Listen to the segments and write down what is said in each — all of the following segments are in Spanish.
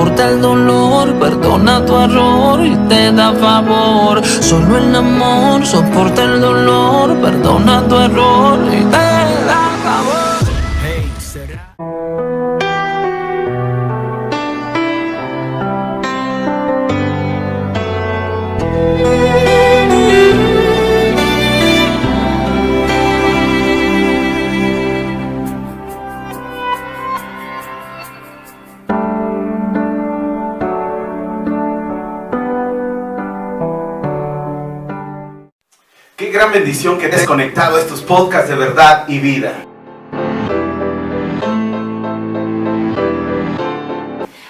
soporta el dolor, perdona tu error y te da favor. Solo el amor soporta el dolor, perdona tu error y te da favor. Hey, ¿será? Qué gran bendición que estés conectado a estos podcasts de verdad y vida.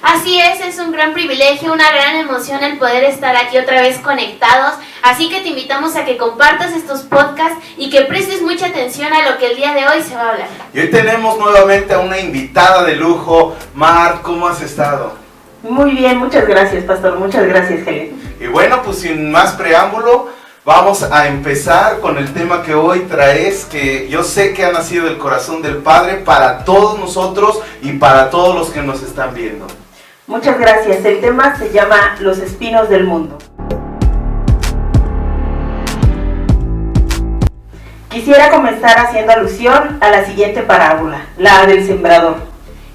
Así es un gran privilegio, una gran emoción el poder estar aquí otra vez conectados. Así que te invitamos a que compartas estos podcasts y que prestes mucha atención a lo que el día de hoy se va a hablar. Y hoy tenemos nuevamente a una invitada de lujo. Mar, ¿cómo has estado? Muy bien, muchas gracias, pastor. Muchas gracias, Helen. Y bueno, pues sin más preámbulo, vamos a empezar con el tema que hoy traes, que yo sé que ha nacido del corazón del Padre para todos nosotros y para todos los que nos están viendo. Muchas gracias. El tema se llama Los espinos del mundo. Quisiera comenzar haciendo alusión a la siguiente parábola, la del sembrador.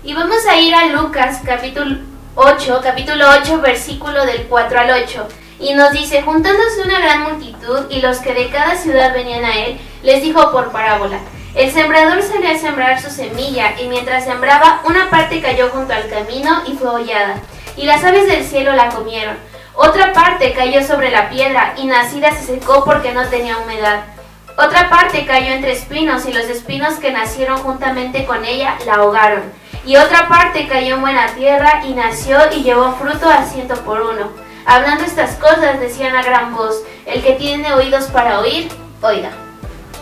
Y vamos a ir a Lucas capítulo 8, versículo del 4 al 8. Y nos dice: juntándose una gran multitud y los que de cada ciudad venían a él, les dijo por parábola: el sembrador salió a sembrar su semilla, y mientras sembraba, una parte cayó junto al camino y fue hollada, y las aves del cielo la comieron. Otra parte cayó sobre la piedra, y nacida se secó porque no tenía humedad. Otra parte cayó entre espinos, y los espinos que nacieron juntamente con ella la ahogaron. Y otra parte cayó en buena tierra, y nació y llevó fruto a 100 por uno. Hablando estas cosas, decían a gran voz: el que tiene oídos para oír, oiga.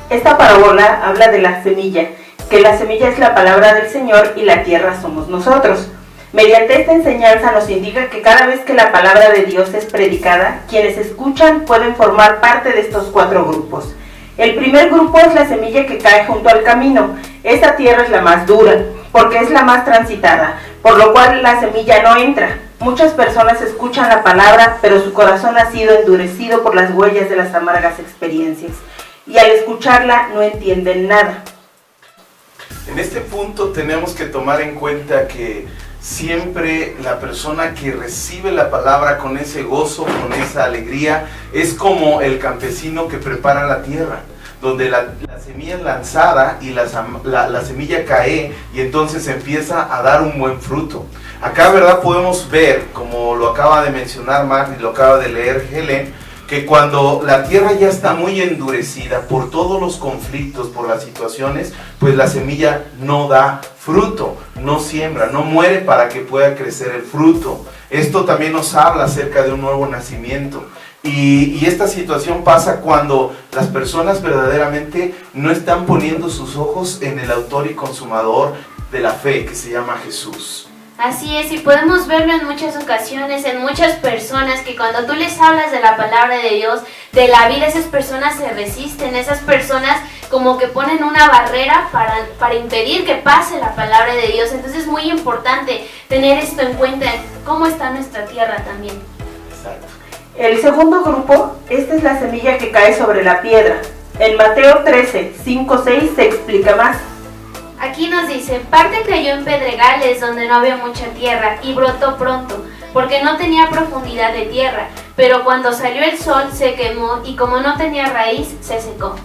Esta parábola habla de la semilla, que la semilla es la palabra del Señor y la tierra somos nosotros. Mediante esta enseñanza nos indica que cada vez que la palabra de Dios es predicada, quienes escuchan pueden formar parte de estos 4 grupos. El primer grupo es la semilla que cae junto al camino. Esta tierra es la más dura, porque es la más transitada, por lo cual la semilla no entra. Muchas personas escuchan la palabra, pero su corazón ha sido endurecido por las huellas de las amargas experiencias, y al escucharla no entienden nada. En este punto tenemos que tomar en cuenta que siempre la persona que recibe la palabra con ese gozo, con esa alegría, es como el campesino que prepara la tierra, donde la semilla es lanzada y la semilla cae y entonces empieza a dar un buen fruto. Acá, ¿verdad? Podemos ver, como lo acaba de mencionar Mar y lo acaba de leer Helen, que cuando la tierra ya está muy endurecida por todos los conflictos, por las situaciones, pues la semilla no da fruto, no siembra, no muere para que pueda crecer el fruto. Esto también nos habla acerca de un nuevo nacimiento. Y esta situación pasa cuando las personas verdaderamente no están poniendo sus ojos en el autor y consumador de la fe, que se llama Jesús. Así es, y podemos verlo en muchas ocasiones, en muchas personas, que cuando tú les hablas de la palabra de Dios, de la vida, esas personas se resisten, esas personas como que ponen una barrera para impedir que pase la palabra de Dios. Entonces es muy importante tener esto en cuenta, cómo está nuestra tierra también. Exacto. El segundo grupo, esta es la semilla que cae sobre la piedra. En Mateo 13, 5, 6 se explica más. Aquí nos dice: parte cayó en pedregales donde no había mucha tierra y brotó pronto, porque no tenía profundidad de tierra, pero cuando salió el sol se quemó y como no tenía raíz se secó.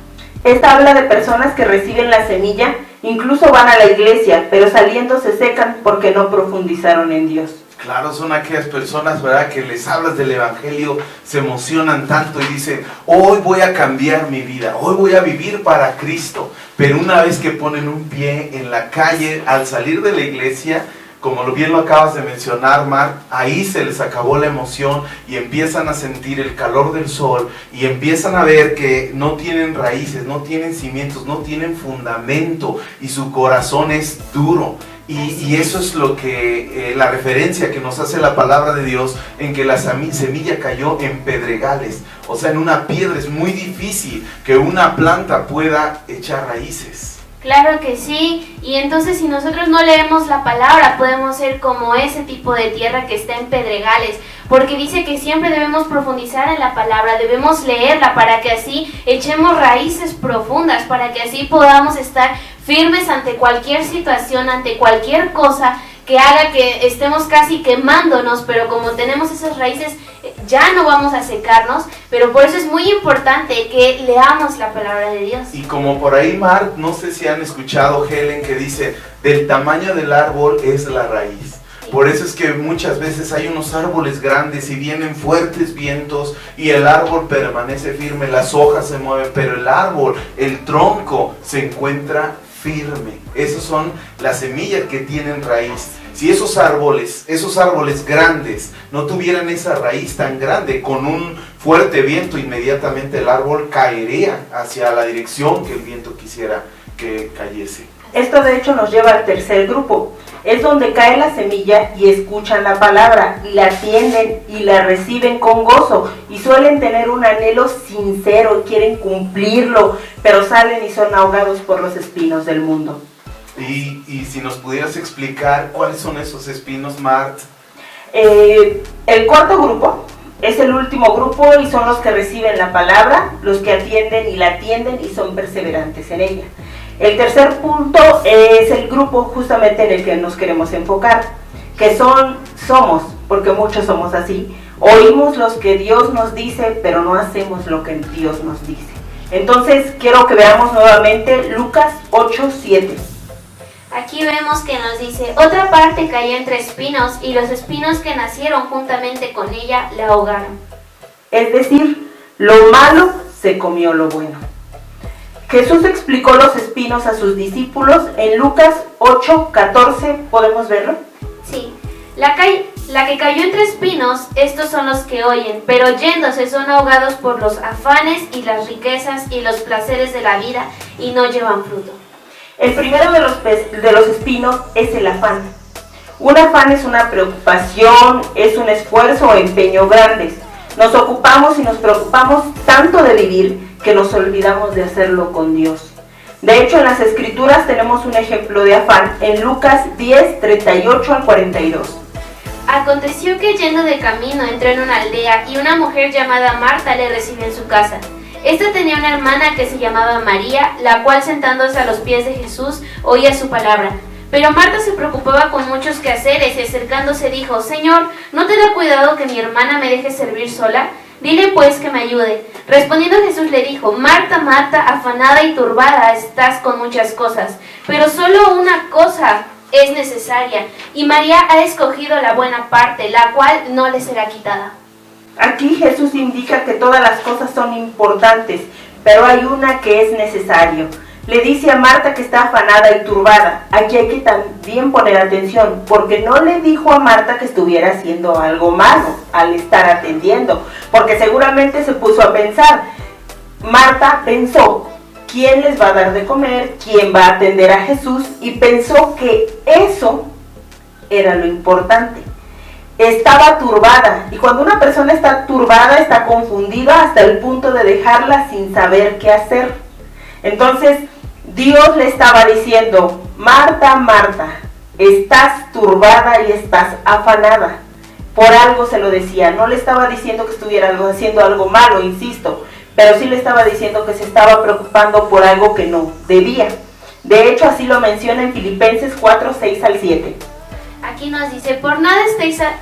Esta habla de personas que reciben la semilla, incluso van a la iglesia, pero saliendo se secan porque no profundizaron en Dios. Claro, son aquellas personas, ¿verdad?, que les hablas del evangelio, se emocionan tanto y dicen: hoy voy a cambiar mi vida, hoy voy a vivir para Cristo. Pero una vez que ponen un pie en la calle, al salir de la iglesia, como bien lo acabas de mencionar, Mar, ahí se les acabó la emoción y empiezan a sentir el calor del sol y empiezan a ver que no tienen raíces, no tienen cimientos, no tienen fundamento y su corazón es duro. Y eso es lo que la referencia que nos hace la palabra de Dios, en que la semilla cayó en pedregales, o sea, en una piedra. Es muy difícil que una planta pueda echar raíces. Claro que sí, y entonces si nosotros no leemos la palabra, podemos ser como ese tipo de tierra que está en pedregales, porque dice que siempre debemos profundizar en la palabra, debemos leerla para que así echemos raíces profundas, para que así podamos estar firmes ante cualquier situación, ante cualquier cosa que haga que estemos casi quemándonos, pero como tenemos esas raíces ya no vamos a secarnos, pero por eso es muy importante que leamos la palabra de Dios. Y como por ahí, Mar, no sé si han escuchado Helen que dice, del tamaño del árbol es la raíz. Por eso es que muchas veces hay unos árboles grandes y vienen fuertes vientos y el árbol permanece firme, las hojas se mueven, pero el árbol, el tronco, se encuentra firme. Esas son las semillas que tienen raíz. Si esos árboles grandes no tuvieran esa raíz tan grande, con un fuerte viento inmediatamente el árbol caería hacia la dirección que el viento quisiera que cayese. Esto de hecho nos lleva al tercer grupo. Es donde cae la semilla y escuchan la palabra, y la atienden y la reciben con gozo, y suelen tener un anhelo sincero, quieren cumplirlo, pero salen y son ahogados por los espinos del mundo. Y si nos pudieras explicar cuáles son esos espinos, Mart. El cuarto grupo es el último grupo y son los que reciben la palabra, los que atienden y la atienden y son perseverantes en ella. El tercer punto es el grupo justamente en el que nos queremos enfocar, que somos, porque muchos somos así, oímos lo que Dios nos dice, pero no hacemos lo que Dios nos dice. Entonces quiero que veamos nuevamente Lucas 8:7. Aquí vemos que nos dice, otra parte cayó entre espinos y los espinos que nacieron juntamente con ella la ahogaron. Es decir, lo malo se comió lo bueno. Jesús explicó los espinos a sus discípulos en Lucas 8:14, ¿podemos verlo? Sí, la que cayó entre espinos, estos son los que oyen, pero yéndose son ahogados por los afanes y las riquezas y los placeres de la vida y no llevan fruto. El primero de los espinos es el afán. Un afán es una preocupación, es un esfuerzo o empeño grandes. Nos ocupamos y nos preocupamos tanto de vivir que nos olvidamos de hacerlo con Dios. De hecho, en las Escrituras tenemos un ejemplo de afán en Lucas 10:38 al 42. Aconteció que yendo de camino entró en una aldea y una mujer llamada Marta le recibió en su casa. Esta tenía una hermana que se llamaba María, la cual sentándose a los pies de Jesús oía su palabra. Pero Marta se preocupaba con muchos quehaceres y acercándose dijo, Señor, ¿no te da cuidado que mi hermana me deje servir sola? Dile pues que me ayude. Respondiendo Jesús le dijo, Marta, Marta, afanada y turbada estás con muchas cosas, pero solo una cosa es necesaria, y María ha escogido la buena parte, la cual no le será quitada. Aquí Jesús indica que todas las cosas son importantes, pero hay una que es necesario. Le dice a Marta que está afanada y turbada. Aquí hay que también poner atención, porque no le dijo a Marta que estuviera haciendo algo malo al estar atendiendo, porque seguramente se puso a pensar. Marta pensó, ¿quién les va a dar de comer? ¿Quién va a atender a Jesús? Y pensó que eso era lo importante. Estaba turbada, y cuando una persona está turbada, está confundida hasta el punto de dejarla sin saber qué hacer. Entonces, Dios le estaba diciendo, Marta, Marta, estás turbada y estás afanada. Por algo se lo decía, no le estaba diciendo que estuviera haciendo algo malo, insisto, pero sí le estaba diciendo que se estaba preocupando por algo que no debía. De hecho, así lo menciona en Filipenses 4:6 al 7. Aquí nos dice, por nada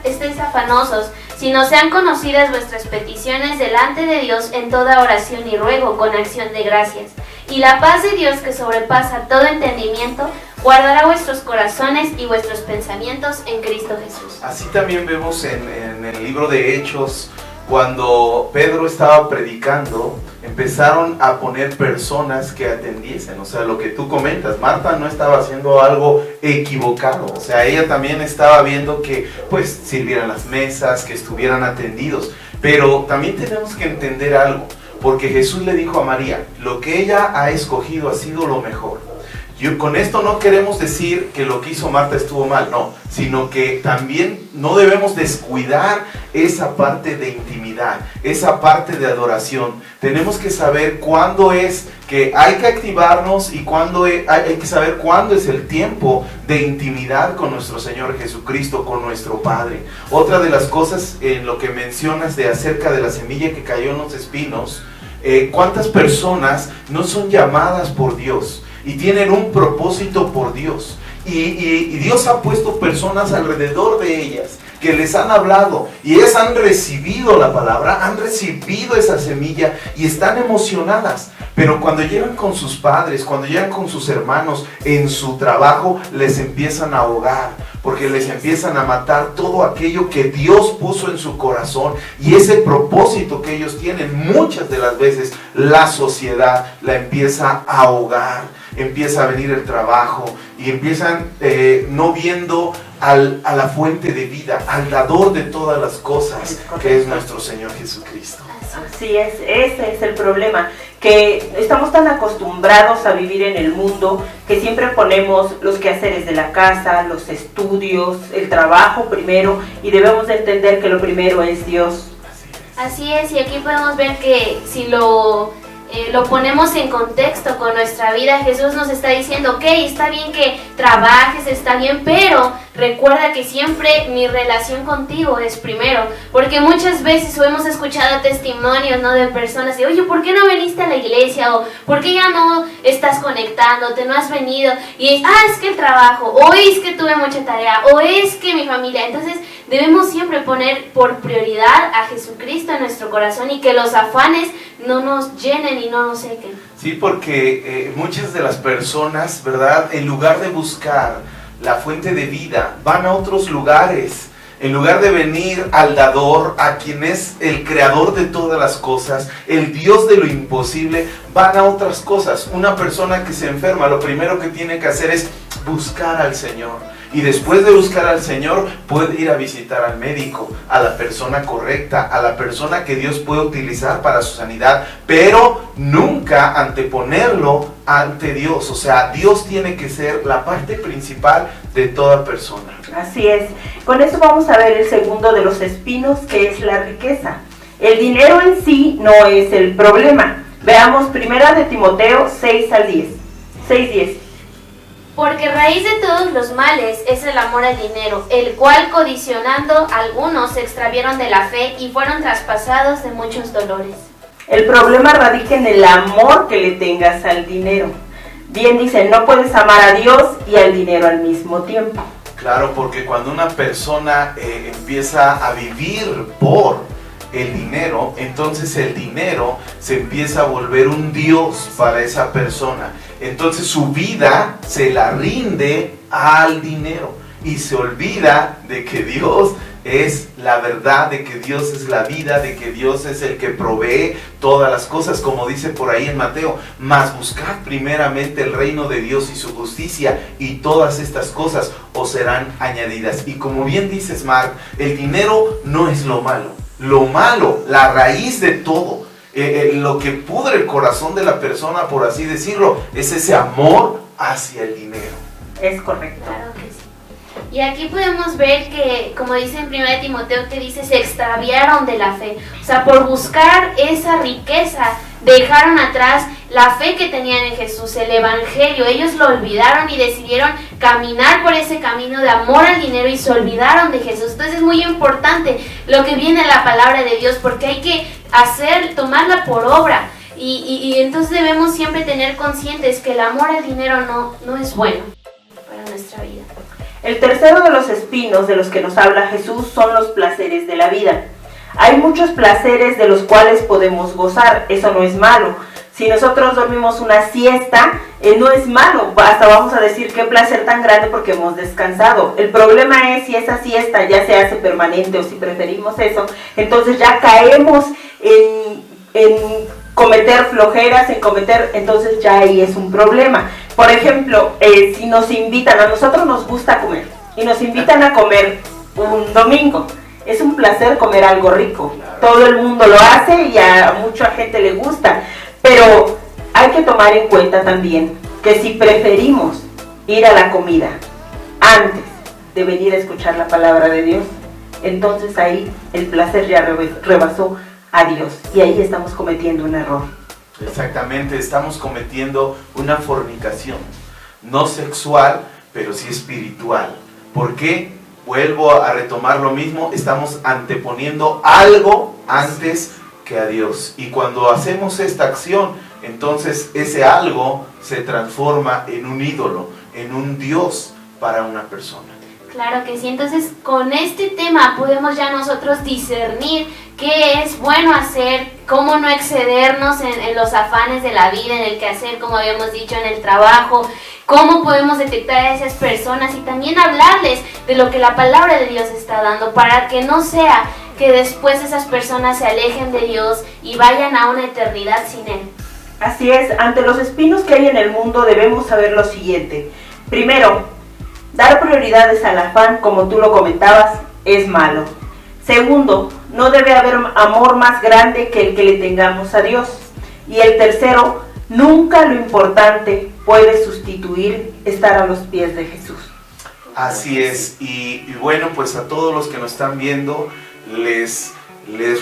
estéis afanosos, sino sean conocidas vuestras peticiones delante de Dios en toda oración y ruego con acción de gracias. Y la paz de Dios que sobrepasa todo entendimiento, guardará vuestros corazones y vuestros pensamientos en Cristo Jesús. Así también vemos en el libro de Hechos, cuando Pedro estaba predicando, empezaron a poner personas que atendiesen, o sea, lo que tú comentas, Marta no estaba haciendo algo equivocado, o sea, ella también estaba viendo que, pues, sirvieran las mesas, que estuvieran atendidos, pero también tenemos que entender algo, porque Jesús le dijo a María, lo que ella ha escogido ha sido lo mejor. Con esto no queremos decir que lo que hizo Marta estuvo mal, no, sino que también no debemos descuidar esa parte de intimidad, esa parte de adoración. Tenemos que saber cuándo es que hay que activarnos y hay que saber cuándo es el tiempo de intimidad con nuestro Señor Jesucristo, con nuestro Padre. Otra de las cosas en lo que mencionas acerca de la semilla que cayó en los espinos, ¿cuántas personas no son llamadas por Dios y tienen un propósito por Dios? Y Dios ha puesto personas alrededor de ellas que les han hablado y ellas han recibido la palabra, han recibido esa semilla y están emocionadas. Pero cuando llegan con sus padres, cuando llegan con sus hermanos en su trabajo, les empiezan a ahogar, porque les empiezan a matar todo aquello que Dios puso en su corazón y ese propósito que ellos tienen. Muchas de las veces la sociedad la empieza a ahogar, empieza a venir el trabajo y empiezan no viendo a la fuente de vida, al dador de todas las cosas, que es nuestro Señor Jesucristo. Así es, ese es el problema, que estamos tan acostumbrados a vivir en el mundo que siempre ponemos los quehaceres de la casa, los estudios, el trabajo primero, y debemos de entender que lo primero es Dios. Así es, y aquí podemos ver que si lo ponemos en contexto con nuestra vida, Jesús nos está diciendo, ok, está bien que trabajes, está bien, pero recuerda que siempre mi relación contigo es primero, porque muchas veces hemos escuchado testimonios, ¿no?, de personas de, oye, ¿por qué no viniste a la iglesia? O ¿por qué ya no estás conectándote, no has venido? Y es que el trabajo, o es que tuve mucha tarea, o es que mi familia. Entonces debemos siempre poner por prioridad a Jesucristo en nuestro corazón y que los afanes no nos llenen y no nos sequen. Sí, porque muchas de las personas, ¿verdad?, en lugar de buscar la fuente de vida, van a otros lugares. En lugar de venir al dador, a quien es el creador de todas las cosas, el Dios de lo imposible, van a otras cosas. Una persona que se enferma, lo primero que tiene que hacer es buscar al Señor. Y después de buscar al Señor, puede ir a visitar al médico, a la persona correcta, a la persona que Dios puede utilizar para su sanidad, pero nunca anteponerlo ante Dios. O sea, Dios tiene que ser la parte principal de toda persona. Así es. Con esto vamos a ver el segundo de los espinos, que es la riqueza. El dinero en sí no es el problema. Veamos 1 de Timoteo 6:10. Porque raíz de todos los males es el amor al dinero, el cual codicionando algunos se extravieron de la fe y fueron traspasados de muchos dolores. El problema radica en el amor que le tengas al dinero. Bien dicen, no puedes amar a Dios y al dinero al mismo tiempo. Claro, porque cuando una persona empieza a vivir por el dinero, entonces el dinero se empieza a volver un Dios para esa persona. Entonces su vida se la rinde al dinero y se olvida de que Dios es la verdad, de que Dios es la vida, de que Dios es el que provee todas las cosas, como dice por ahí en Mateo. Mas buscad primeramente el reino de Dios y su justicia, y todas estas cosas os serán añadidas. Y como bien dices, Mark, el dinero no es lo malo. Lo malo, la raíz de todo, lo que pudre el corazón de la persona, por así decirlo, es ese amor hacia el dinero. Es correcto. Claro que sí. Y aquí podemos ver que, como dice en 1 Timoteo, que dice, se extraviaron de la fe. O sea, por buscar esa riqueza, dejaron atrás la fe que tenían en Jesús, el evangelio. Ellos lo olvidaron y decidieron caminar por ese camino de amor al dinero y se olvidaron de Jesús. Entonces es muy importante lo que viene en la palabra de Dios, porque hay que tomarla por obra. Y entonces debemos siempre tener conscientes que el amor al dinero no es bueno para nuestra vida. El tercero de los espinos de los que nos habla Jesús son los placeres de la vida. Hay muchos placeres de los cuales podemos gozar, eso no es malo. Si nosotros dormimos una siesta, no es malo, hasta vamos a decir qué placer tan grande porque hemos descansado. El problema es si esa siesta ya se hace permanente o si preferimos eso, entonces ya caemos en cometer flojeras, entonces ya ahí es un problema. Por ejemplo, si nos invitan, a nosotros nos gusta comer, y nos invitan a comer un domingo, es un placer comer algo rico, todo el mundo lo hace y a mucha gente le gusta, pero hay que tomar en cuenta también que si preferimos ir a la comida antes de venir a escuchar la palabra de Dios, entonces ahí el placer ya rebasó a Dios y ahí estamos cometiendo un error. Exactamente, estamos cometiendo una fornicación, no sexual, pero sí espiritual. ¿Por qué? Vuelvo a retomar lo mismo, estamos anteponiendo algo antes que a Dios. Y cuando hacemos esta acción, entonces ese algo se transforma en un ídolo, en un Dios para una persona. Claro que sí, entonces con este tema podemos ya nosotros discernir qué es bueno hacer, cómo no excedernos en los afanes de la vida, en el quehacer, como habíamos dicho, en el trabajo, cómo podemos detectar a esas personas y también hablarles de lo que la palabra de Dios está dando, para que no sea que después esas personas se alejen de Dios y vayan a una eternidad sin Él. Así es, ante los espinos que hay en el mundo debemos saber lo siguiente. Primero, dar prioridades al afán, como tú lo comentabas, es malo. Segundo, no debe haber amor más grande que el que le tengamos a Dios. Y el tercero, nunca lo importante puede sustituir estar a los pies de Jesús. Así es, y bueno, pues a todos los que nos están viendo, les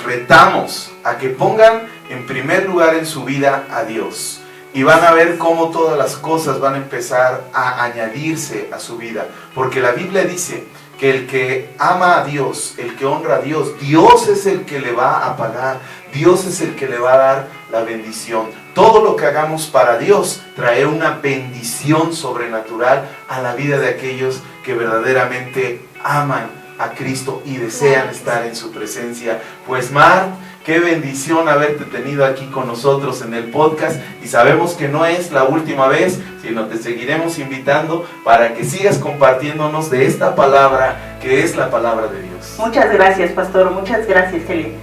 retamos a que pongan en primer lugar en su vida a Dios. Y van a ver cómo todas las cosas van a empezar a añadirse a su vida. Porque la Biblia dice que el que ama a Dios, el que honra a Dios, Dios es el que le va a pagar. Dios es el que le va a dar la bendición. Todo lo que hagamos para Dios trae una bendición sobrenatural a la vida de aquellos que verdaderamente aman a Cristo y desean estar en su presencia. Pues Mar, qué bendición haberte tenido aquí con nosotros en el podcast, y sabemos que no es la última vez, sino te seguiremos invitando para que sigas compartiéndonos de esta palabra que es la palabra de Dios. Muchas gracias, pastor, muchas gracias, Helen.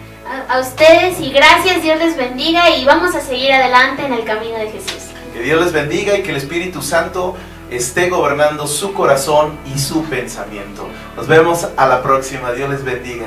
A ustedes y gracias, Dios les bendiga y vamos a seguir adelante en el camino de Jesús. Que Dios les bendiga y que el Espíritu Santo esté gobernando su corazón y su pensamiento. Nos vemos a la próxima. Dios les bendiga.